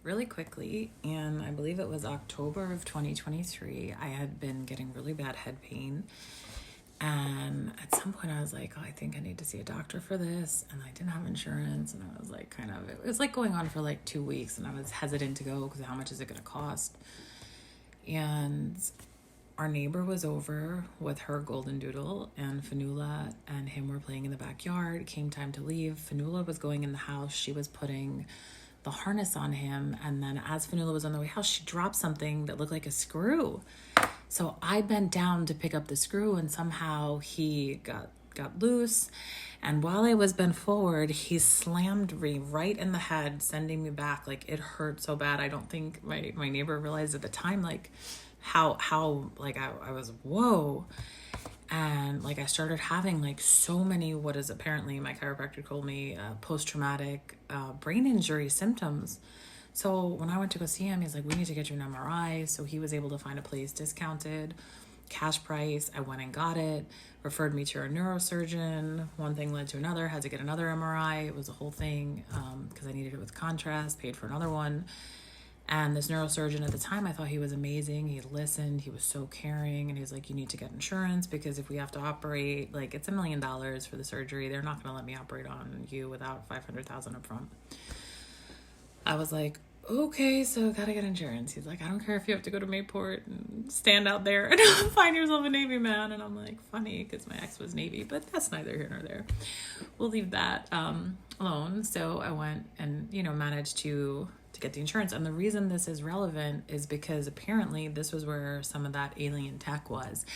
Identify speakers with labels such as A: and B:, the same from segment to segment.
A: really quickly, and I believe it was October of 2023. I had been getting really bad head pain. And at some point I was like, oh, I think I need to see a doctor for this. And I didn't have insurance. And I was like, it was like going on for like 2 weeks. And I was hesitant to go because how much is it going to cost? And our neighbor was over with her golden doodle, and Fanula and him were playing in the backyard. It came time to leave. Fanula was going in the house. She was putting the harness on him. And then as Fanula was on the way out, she dropped something that looked like a screw. So I bent down to pick up the screw, and somehow he got loose. And while I was bent forward, he slammed me right in the head, sending me back. Like, it hurt so bad. I don't think my neighbor realized at the time, like, how like I was, whoa. And like I started having like so many, what is apparently my chiropractor told me, post-traumatic brain injury symptoms. So when I went to go see him, he's like, we need to get you an MRI. So he was able to find a place discounted, cash price. I went and got it, referred me to a neurosurgeon. One thing led to another, had to get another MRI. It was a whole thing because I needed it with contrast, paid for another one. And this neurosurgeon at the time, I thought he was amazing. He listened. He was so caring. And he's like, you need to get insurance because if we have to operate, like, it's $1 million for the surgery. They're not going to let me operate on you without $500,000 up front. I was like, okay, so gotta get insurance. He's like, I don't care if you have to go to Mayport and stand out there and find yourself a Navy man. And I'm like, funny, because my ex was Navy, but that's neither here nor there. We'll leave that alone. So I went and, managed to get the insurance. And the reason this is relevant is because apparently this was where some of that alien tech was.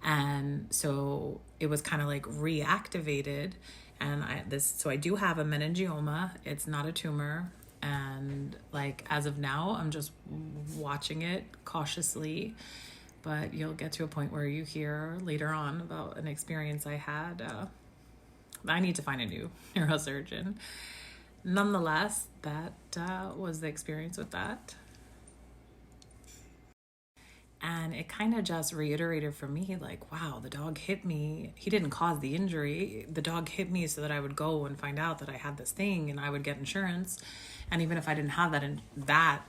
A: And so it was kind of like reactivated. And I do have a meningioma. It's not a tumor. And like, as of now, I'm just watching it cautiously, but you'll get to a point where you hear later on about an experience I had. I need to find a new neurosurgeon. Nonetheless, that was the experience with that. And it kind of just reiterated for me, like, wow, the dog hit me. He didn't cause the injury. The dog hit me so that I would go and find out that I had this thing and I would get insurance. And even if I didn't have that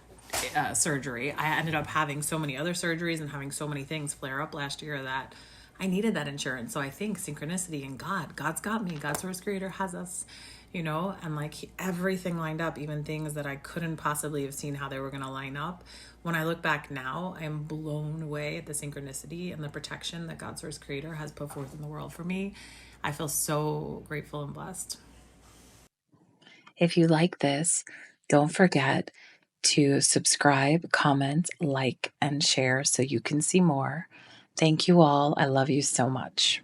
A: surgery, I ended up having so many other surgeries and having so many things flare up last year that I needed that insurance. So I think synchronicity and God's got me. God, source creator, has us, and like everything lined up, even things that I couldn't possibly have seen how they were going to line up. When I look back now, I am blown away at the synchronicity and the protection that God, source creator, has put forth in the world for me. I feel so grateful and blessed. If you like this, don't forget to subscribe, comment, like, and share so you can see more. Thank you all. I love you so much.